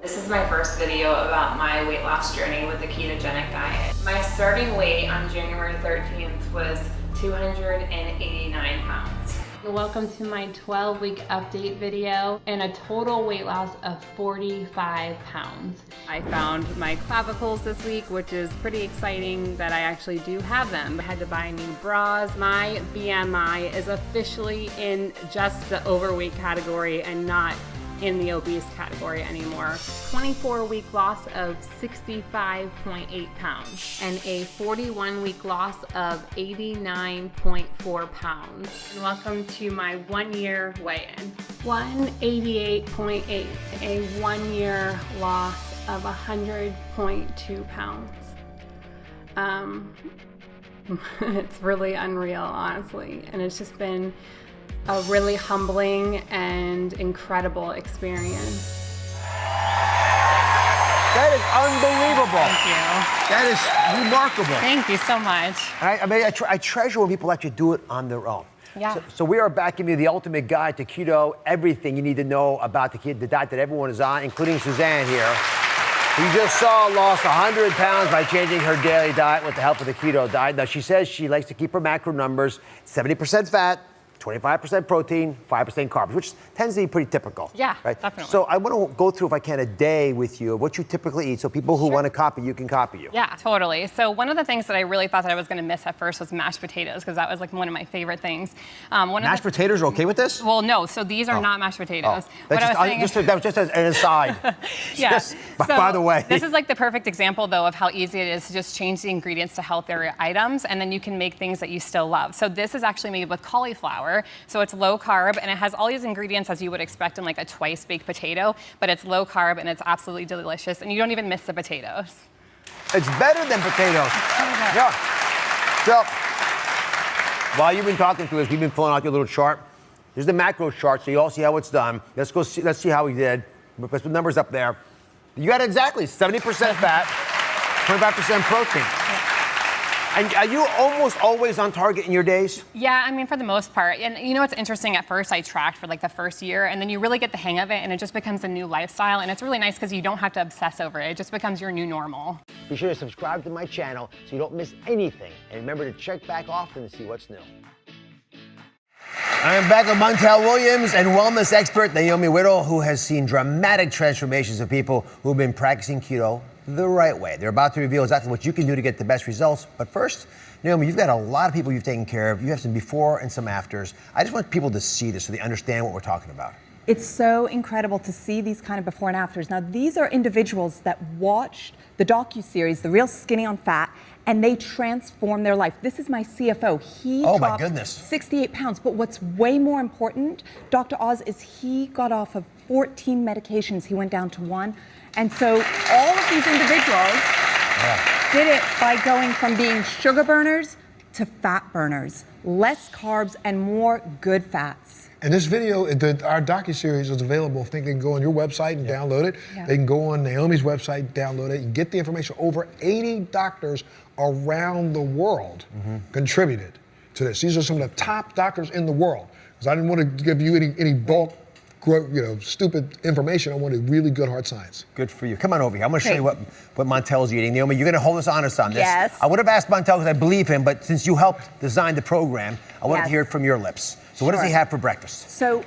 This is my first video about my weight loss journey with the ketogenic diet. My starting weight on January 13th was 289 pounds. Welcome to my 12-week update video and a total weight loss of 45 pounds. I found my clavicles this week, which is pretty exciting that I actually do have them. I had to buy new bras. My BMI is officially in just the overweight category and not in the obese category anymore. 24-week loss of 65.8 pounds and a 41-week loss of 89.4 pounds. And welcome to my 1-year weigh-in. 188.8, a 1-year loss of 100.2 pounds. It's really unreal, honestly, and it's just been a really humbling and incredible experience. That is unbelievable. Thank you. That is remarkable. Thank you so much. I treasure when people actually do it on their own. Yeah. So we are back giving you the ultimate guide to keto, everything you need to know about the diet that everyone is on, including Suzanne here. You just saw lost 100 pounds by changing her daily diet with the help of the keto diet. Now, she says she likes to keep her macro numbers 70% fat, 25% protein, 5% carbs, which tends to be pretty typical. Yeah, right? definitely. So I want to go through, if I can, a day with you of what you typically eat, so people who want to copy you can copy you. Yeah, totally. So one of the things that I really thought that I was going to miss at first was mashed potatoes, because that was like one of my favorite things. Mashed potatoes are okay with this? Well, no. So these are not mashed potatoes. That was just an aside. Yeah. Just, so by the way. This is like the perfect example, though, of how easy it is to just change the ingredients to healthier items, and then you can make things that you still love. So this is actually made with cauliflower. So it's low carb, and it has all these ingredients as you would expect in like a twice baked potato, but it's low carb and it's absolutely delicious, and you don't even miss the potatoes. It's better than potatoes. Yeah. So while you've been talking to us, we've been filling out your little chart. Here's the macro chart, so you all see how it's done. Let's see how we did. Let's put the numbers up there. You got exactly 70% fat, 25% protein. And are you almost always on target in your days? Yeah, I mean, for the most part. And you know what's interesting? At first, I tracked for like the first year, and then you really get the hang of it, and it just becomes a new lifestyle. And it's really nice because you don't have to obsess over it. It just becomes your new normal. Be sure to subscribe to my channel so you don't miss anything. And remember to check back often to see what's new. I am back with Montel Williams and wellness expert Naomi Whittle, who has seen dramatic transformations of people who've been practicing keto the right way. They're about to reveal exactly what you can do to get the best results. But first, Naomi, you've got a lot of people you've taken care of. You have some before and some afters. I just want people to see this so they understand what we're talking about. It's so incredible to see these kind of before and afters. Now, these are individuals that watched the docuseries, The Real Skinny on Fat, and they transformed their life. This is my CFO. He dropped 68 pounds. But what's way more important, Dr. Oz, is he got off of 14 medications. He went down to 1. And so all of these individuals did it by going from being sugar burners to fat burners. Less carbs and more good fats. And this video, our docuseries is available. I think they can go on your website and download it. Yeah. They can go on Naomi's website, download it. You get the information. Over 80 doctors around the world contributed to this. These are some of the top doctors in the world. Because I didn't want to give you any bulk, stupid information. I wanted really good hard science. Good for you. Come on over here. I'm going to show you what Montel's eating. Naomi, you're going to hold us honest on this. Yes. I would have asked Montel because I believe him, but since you helped design the program, I wanted to hear it from your lips. So what does he have for breakfast? So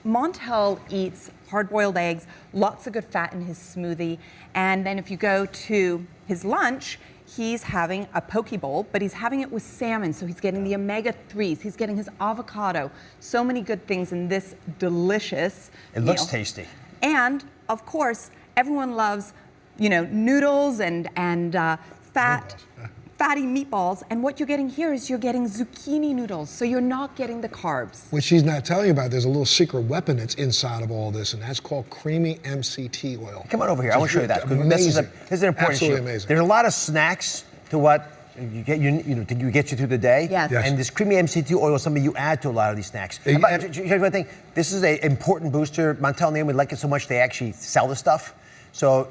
Montel eats hard-boiled eggs, lots of good fat in his smoothie, and then if you go to his lunch, he's having a poke bowl, but he's having it with salmon, so he's getting the omega-3s, he's getting his avocado, so many good things in this delicious meal. It looks tasty. And, of course, everyone loves, noodles and fatty meatballs, and what you're getting here is you're getting zucchini noodles, so you're not getting the carbs. What she's not telling you about, there's a little secret weapon that's inside of all this, and that's called creamy MCT oil. Come on over here. I want to show you that. This is an important Absolutely issue. amazing. There's a lot of snacks to what you get to get you through the day. Yes. And this creamy MCT oil is something you add to a lot of these snacks. Here's one thing. This is an important booster. Montel and Naomi like it so much they actually sell the stuff. So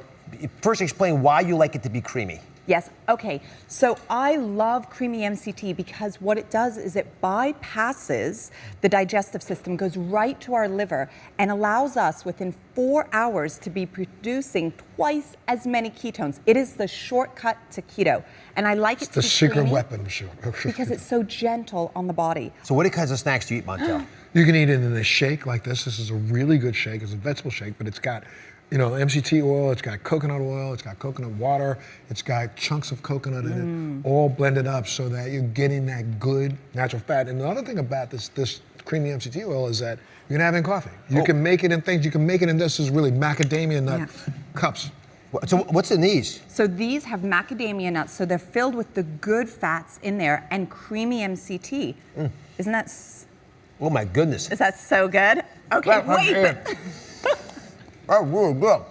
first explain why you like it to be creamy. Yes, okay. So I love Creamy MCT because what it does is it bypasses the digestive system, goes right to our liver, and allows us within 4 hours to be producing twice as many ketones. It is the shortcut to keto. And I like it to The be secret creamy weapon, sure. because it's so gentle on the body. So what kinds of snacks do you eat, Montel? You can eat it in a shake like this. This is a really good shake. It's a vegetable shake, but it's got, MCT oil, it's got coconut oil, it's got coconut water, it's got chunks of coconut in it, all blended up so that you're getting that good natural fat. And the other thing about this creamy MCT oil is that you can have it in coffee. You can make it in things. You can make it in this is really macadamia nut cups. So what's in these? So these have macadamia nuts, so they're filled with the good fats in there and creamy MCT. Isn't that? Oh my goodness. Is that so good? Okay, wait. Oh, really good.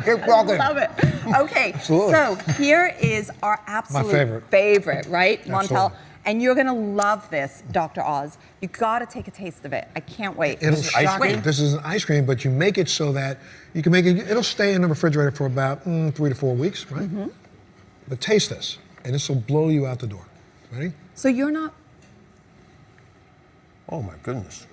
Keep talking. Love it. Okay, Absolutely. so here is our absolute favorite, right, Montel? Absolutely. And you're gonna love this, Dr. Oz. You gotta take a taste of it. I can't wait. It'll shock you. This is an ice cream, but you make it so that you can make it. It'll stay in the refrigerator for about 3 to 4 weeks, right? But taste this, and this will blow you out the door. Ready? So you're not. Oh my goodness.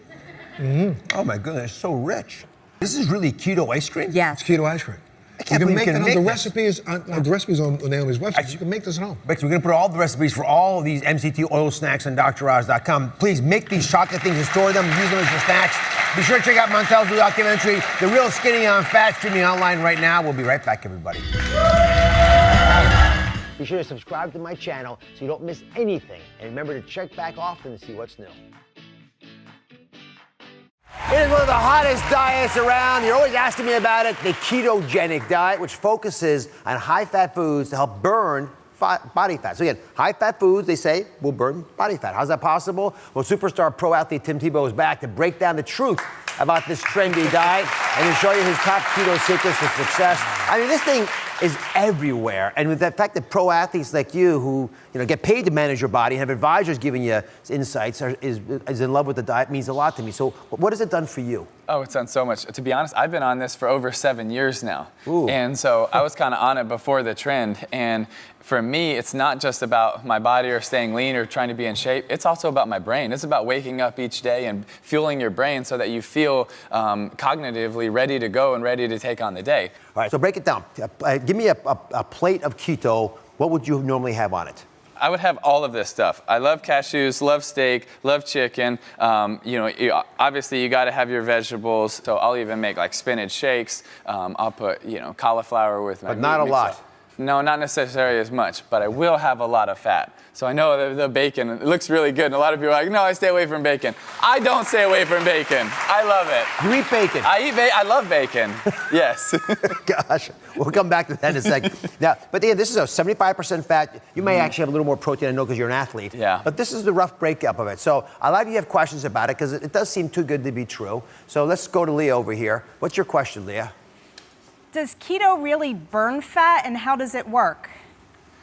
Oh my goodness, it's so rich. This is really keto ice cream? Yes. It's keto ice cream. I can't believe you can make the this. recipes. The recipes on Naomi's website. You can make this at home. Bex, we're going to put all the recipes for all of these MCT oil snacks on DrOz.com. Please make these chocolate things and store them. Use them as your snacks. Be sure to check out Montel's new documentary, The Real Skinny on Fat, streaming online right now. We'll be right back, everybody. Be sure to subscribe to my channel so you don't miss anything. And remember to check back often to see what's new. It is one of the hottest diets around. You're always asking me about it, the ketogenic diet, which focuses on high-fat foods to help burn body fat. So again, high-fat foods, they say, will burn body fat. How's that possible? Well, superstar pro athlete Tim Tebow is back to break down the truth about this trendy diet and to show you his top keto secrets for success. I mean, this thing is everywhere. And with the fact that pro athletes like you who get paid to manage your body and have advisors giving you insights is in love with the diet means a lot to me. So what has it done for you? Oh, it's done so much. To be honest, I've been on this for over 7 years now. Ooh. And so I was kind of on it before the trend. And for me, it's not just about my body or staying lean or trying to be in shape. It's also about my brain. It's about waking up each day and fueling your brain so that you feel cognitively ready to go and ready to take on the day. All right, so break it down. Give me a plate of keto. What would you normally have on it? I would have all of this stuff. I love cashews, love steak, love chicken. Obviously you got to have your vegetables. So I'll even make like spinach shakes. I'll put cauliflower with my But not a lot. No, not necessarily as much, but I will have a lot of fat. So I know the bacon, it looks really good, and a lot of people are like, no, I stay away from bacon. I don't stay away from bacon. I love it. You eat bacon? I love bacon, yes. Gosh, we'll come back to that in a second. Now, but again, this is a 75% fat. You may actually have a little more protein, I know, because you're an athlete. Yeah. But this is the rough breakup of it. So a lot of you have questions about it, because it does seem too good to be true. So let's go to Leah over here. What's your question, Leah? Does keto really burn fat, and how does it work?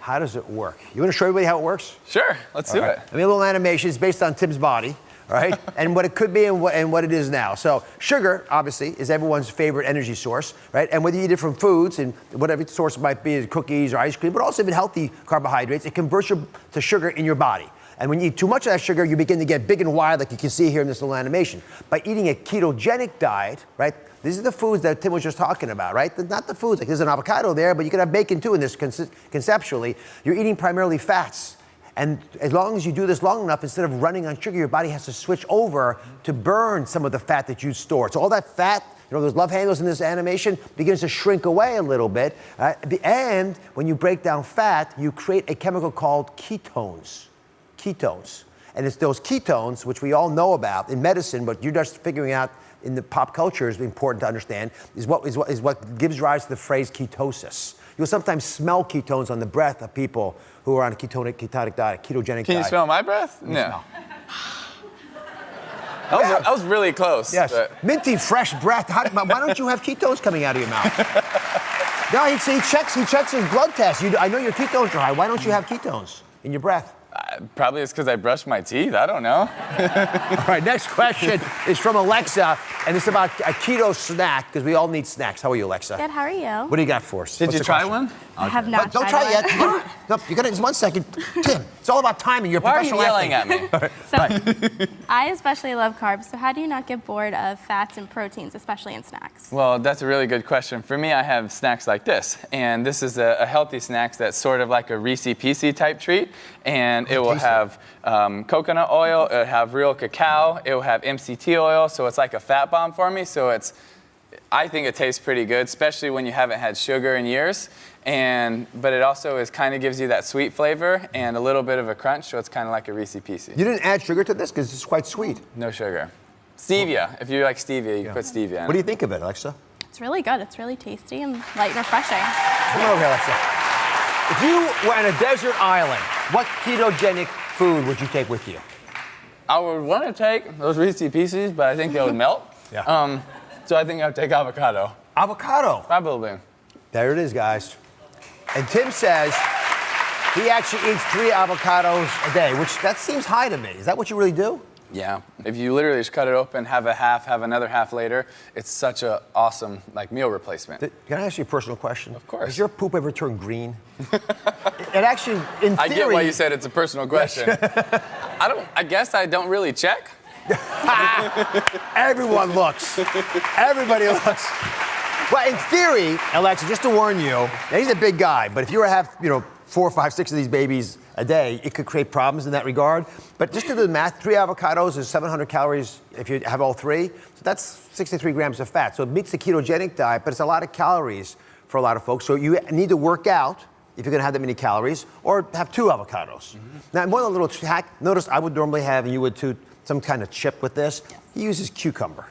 How does it work? You want to show everybody how it works? Sure, let's do it. I mean, a little animation. It's based on Tim's body, all right? And what it could be and what it is now. So sugar, obviously, is everyone's favorite energy source, right? And whether you eat it from foods, and whatever source it might be, cookies or ice cream, but also even healthy carbohydrates, it converts to sugar in your body. And when you eat too much of that sugar, you begin to get big and wide, like you can see here in this little animation. By eating a ketogenic diet, right? These are the foods that Tim was just talking about, right? Not the foods, like there's an avocado there, but you could have bacon too in this conceptually. You're eating primarily fats. And as long as you do this long enough, instead of running on sugar, your body has to switch over to burn some of the fat that you stored. So all that fat, those love handles in this animation, begins to shrink away a little bit. And when you break down fat, you create a chemical called ketones. Ketones. And it's those ketones, which we all know about in medicine, but you're just figuring out in the pop culture is important to understand, is what gives rise to the phrase ketosis. You'll sometimes smell ketones on the breath of people who are on a ketogenic diet, ketogenic diet. Can you smell my breath? No. That was really close. Yes, but... minty, fresh breath. Why don't you have ketones coming out of your mouth? No, he checks his blood test. I know your ketones are high. Why don't you have ketones in your breath? Probably it's because I brushed my teeth. I don't know. All right, next question is from Alexa, and it's about a keto snack, because we all need snacks. How are you, Alexa? Good, how are you? What do you got for us? Did What's you the try question? one? I have not Don't tried try it yet. one. No, you got it. Just 1 second. Tim, it's all about timing. You're a Why are you professional yelling athlete. at me? So, I especially love carbs, so how do you not get bored of fats and proteins, especially in snacks? Well, that's a really good question. For me, I have snacks like this, and this is a healthy snack that's sort of like a Reese Piece type treat, and it will have coconut oil, it'll have real cacao, it will have MCT oil, so it's like a fat bomb for me. So I think it tastes pretty good, especially when you haven't had sugar in years. But it also kind of gives you that sweet flavor and a little bit of a crunch, so it's kind of like a Reese Piece. You didn't add sugar to this because it's quite sweet. No sugar. Stevia. If you like stevia, you put stevia in. What do you think of it, Alexa? It's really good. It's really tasty and light and refreshing. Come over here, Alexa. If you were on a desert island, what ketogenic food would you take with you? I would want to take those Reese Pieces, but I think they would melt. Yeah. So I think I would take avocado. Avocado. Probably. There it is, guys. And Tim says he actually eats 3 avocados a day, which that seems high to me. Is that what you really do? Yeah. If you literally just cut it open, have a half, have another half later, it's such an awesome meal replacement. Can I ask you a personal question? Of course. Does your poop ever turn green? It actually, in theory... I get why you said it's a personal question. I guess I don't really check. Everyone looks. Everybody looks. Well, in theory, Alexa, just to warn you, now he's a big guy, but if you were to have, 4, 5, 6 of these babies a day, it could create problems in that regard. But just to do the math, 3 avocados is 700 calories if you have all 3. So that's 63 grams of fat. So it meets the ketogenic diet, but it's a lot of calories for a lot of folks. So you need to work out if you're gonna have that many calories, or have 2 avocados. Now, one little hack, notice I would normally have, and you would too, some kind of chip with this. He uses cucumber.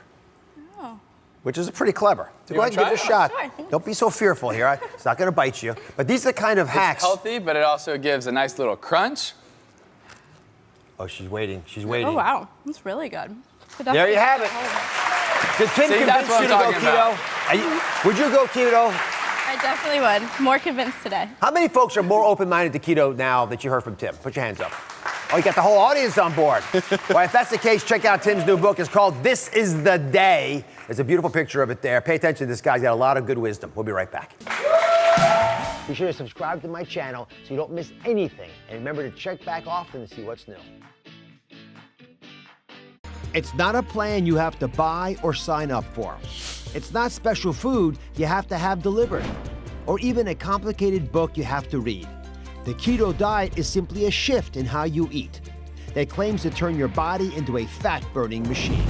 Which is pretty clever. So go ahead and give it a shot. Sure, Don't be so fearful here. It's not going to bite you. But these are the kind of hacks. It's healthy, but it also gives a nice little crunch. Oh, she's waiting. She's waiting. Oh, wow. That's really good. There you have it. Did Tim See, convince that's what you to I'm go talking keto? Would you go keto? I definitely would. More convinced today. How many folks are more open-minded to keto now that you heard from Tim? Put your hands up. Oh, you got the whole audience on board. Well, if that's the case, check out Tim's new book. It's called This Is the Day. There's a beautiful picture of it there. Pay attention to this guy's got a lot of good wisdom. We'll be right back. Be sure to subscribe to my channel so you don't miss anything. And remember to check back often to see what's new. It's not a plan you have to buy or sign up for. It's not special food you have to have delivered, or even a complicated book you have to read. The keto diet is simply a shift in how you eat that claims to turn your body into a fat-burning machine.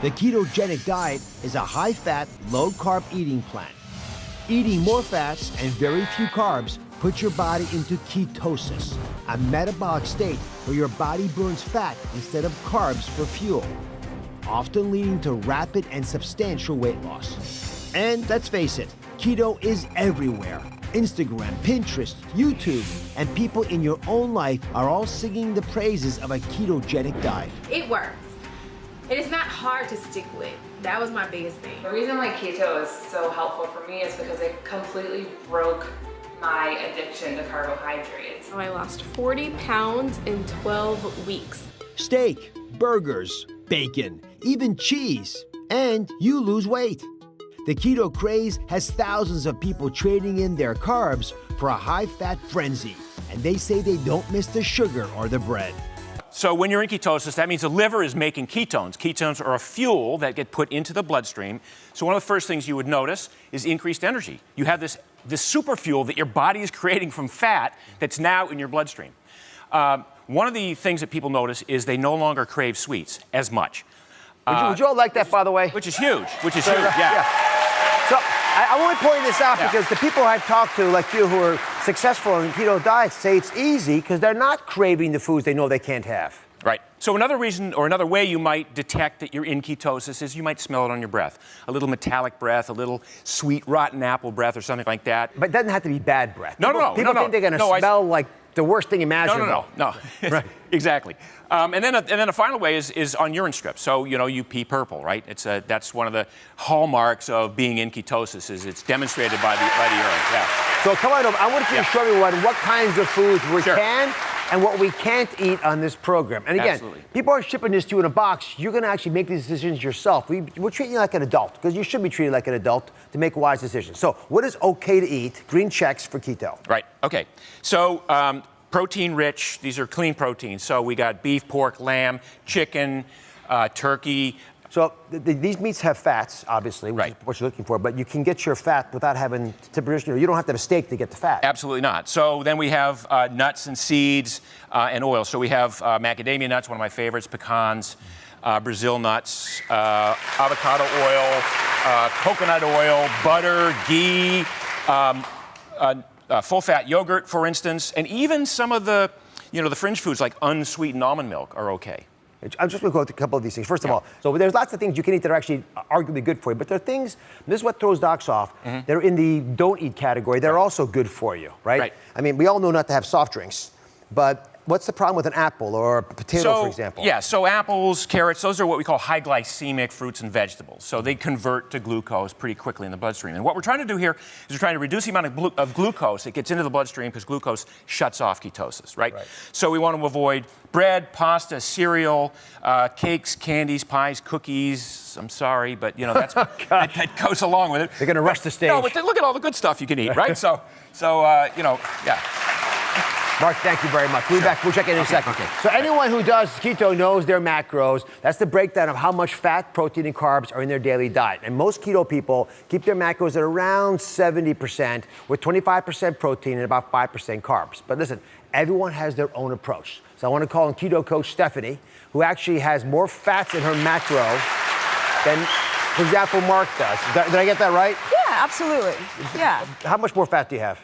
The ketogenic diet is a high-fat, low-carb eating plan. Eating more fats and very few carbs puts your body into ketosis, a metabolic state where your body burns fat instead of carbs for fuel, often leading to rapid and substantial weight loss. And let's face it, keto is everywhere. Instagram, Pinterest, YouTube, and people in your own life are all singing the praises of a ketogenic diet. It works. It is not hard to stick with. That was my biggest thing. The reason why keto is so helpful for me is because it completely broke my addiction to carbohydrates. I lost 40 pounds in 12 weeks. Steak, burgers, bacon, even cheese, and you lose weight. The keto craze has thousands of people trading in their carbs for a high-fat frenzy, and they say they don't miss the sugar or the bread. So when you're in ketosis, that means the liver is making ketones. Ketones are a fuel that get put into the bloodstream. So one of the first things you would notice is increased energy. You have this super fuel that your body is creating from fat that's now in your bloodstream. One of the things that people notice is they no longer crave sweets as much. Would you all like that, by the way? Which is huge, yeah. So I only point this out because the people I've talked to, like you, who are successful in keto diets, say it's easy because they're not craving the foods they know they can't have. Right. So another reason or another way you might detect that you're in ketosis is you might smell it on your breath. A little metallic breath, a little sweet rotten apple breath or something like that. But it doesn't have to be bad breath. No. People think they're going to smell like the worst thing imaginable. No. Right. Exactly. And then a final way is on urine strips. So, you pee purple, right? That's one of the hallmarks of being in ketosis, is it's demonstrated by the urine. Yeah. So come on over. I want you to show everyone what kinds of foods we can and what we can't eat on this program. And again, people are shipping this to you in a box. You're going to actually make these decisions yourself. We're treating you like an adult, because you should be treated like an adult to make wise decisions. So what is okay to eat? Green checks for keto. Right. Okay. So protein rich, these are clean proteins. So we got beef, pork, lamb, chicken, turkey. So these meats have fats, obviously, which is what you're looking for, but you can get your fat without having to produce, you don't have to have a steak to get the fat. Absolutely not. So then we have nuts and seeds and oil. So we have macadamia nuts, one of my favorites, pecans, Brazil nuts, avocado oil, coconut oil, butter, ghee, full-fat yogurt, for instance, and even some of the, the fringe foods like unsweetened almond milk are okay. I'm just going to go with a couple of these things. First of all, so there's lots of things you can eat that are actually arguably good for you, but there are things, this is what throws docs off, they're in the don't eat category. They're also good for you, right? I mean, we all know not to have soft drinks, but what's the problem with an apple or a potato, for example? Yeah, so apples, carrots, those are what we call high glycemic fruits and vegetables. So they convert to glucose pretty quickly in the bloodstream. And what we're trying to do here is we're trying to reduce the amount of glucose that gets into the bloodstream, because glucose shuts off ketosis, right? So we want to avoid bread, pasta, cereal, cakes, candies, pies, cookies. I'm sorry, but that's that goes along with it. They're going to rush the stage. No, but look at all the good stuff you can eat, right? So yeah. Mark, thank you very much. We'll check in a second. Okay. So anyone who does keto knows their macros. That's the breakdown of how much fat, protein, and carbs are in their daily diet. And most keto people keep their macros at around 70%, with 25% protein and about 5% carbs. But listen, everyone has their own approach. So I want to call on keto coach Stephanie, who actually has more fats in her macro than, for example, Mark does. Did I get that right? Yeah, absolutely. Yeah. How much more fat do you have?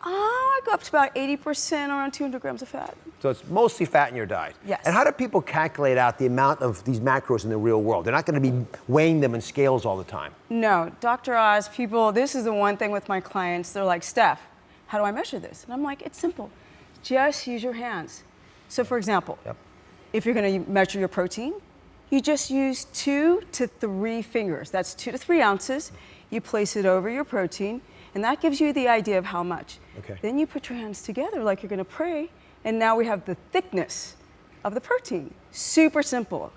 I go up to about 80%, around 200 grams of fat. So it's mostly fat in your diet. Yes. And how do people calculate out the amount of these macros in the real world? They're not going to be weighing them in scales all the time. No, Dr. Oz, this is the one thing with my clients. They're like, Steph, how do I measure this? And I'm like, it's simple. Just use your hands. So for example, if you're going to measure your protein, you just use 2 to 3 fingers. That's 2 to 3 ounces. You place it over your protein, and that gives you the idea of how much. Then you put your hands together like you're going to pray, and now we have the thickness of the protein. Super simple.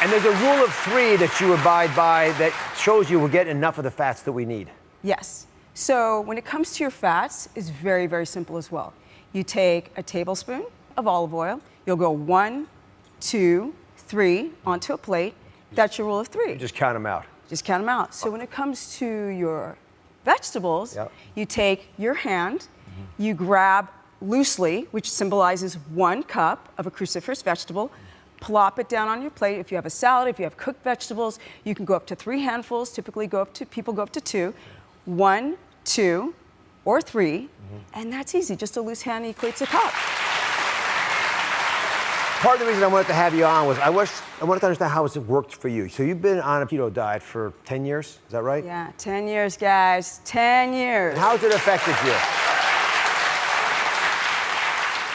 And there's a rule of 3 that you abide by that shows you we'll get enough of the fats that we need. Yes. So when it comes to your fats, it's very, very simple as well. You take a tablespoon of olive oil. You'll go 1, 2, 3 onto a plate. That's your rule of 3. Just count them out. Just count them out. So when it comes to your vegetables, you take your hand, you grab loosely, which symbolizes 1 cup of a cruciferous vegetable, plop it down on your plate. If you have a salad, if you have cooked vegetables, you can go up to 3 handfuls. Typically people go up to 2. 1, 2, or 3, and that's easy. Just a loose hand equates a cup. Part of the reason I wanted to have you on was I wanted to understand how it's worked for you. So you've been on a keto diet for 10 years, is that right? Yeah, 10 years, guys, 10 years. And how has it affected you?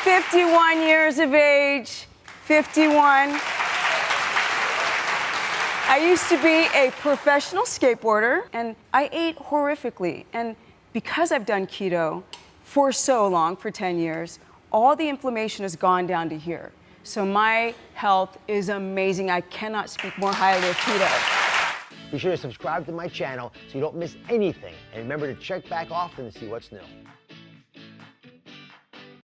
51 years of age, 51. I used to be a professional skateboarder, and I ate horrifically. And because I've done keto for so long, for 10 years, all the inflammation has gone down to here. So my health is amazing. I cannot speak more highly of keto. Be sure to subscribe to my channel so you don't miss anything. And remember to check back often to see what's new.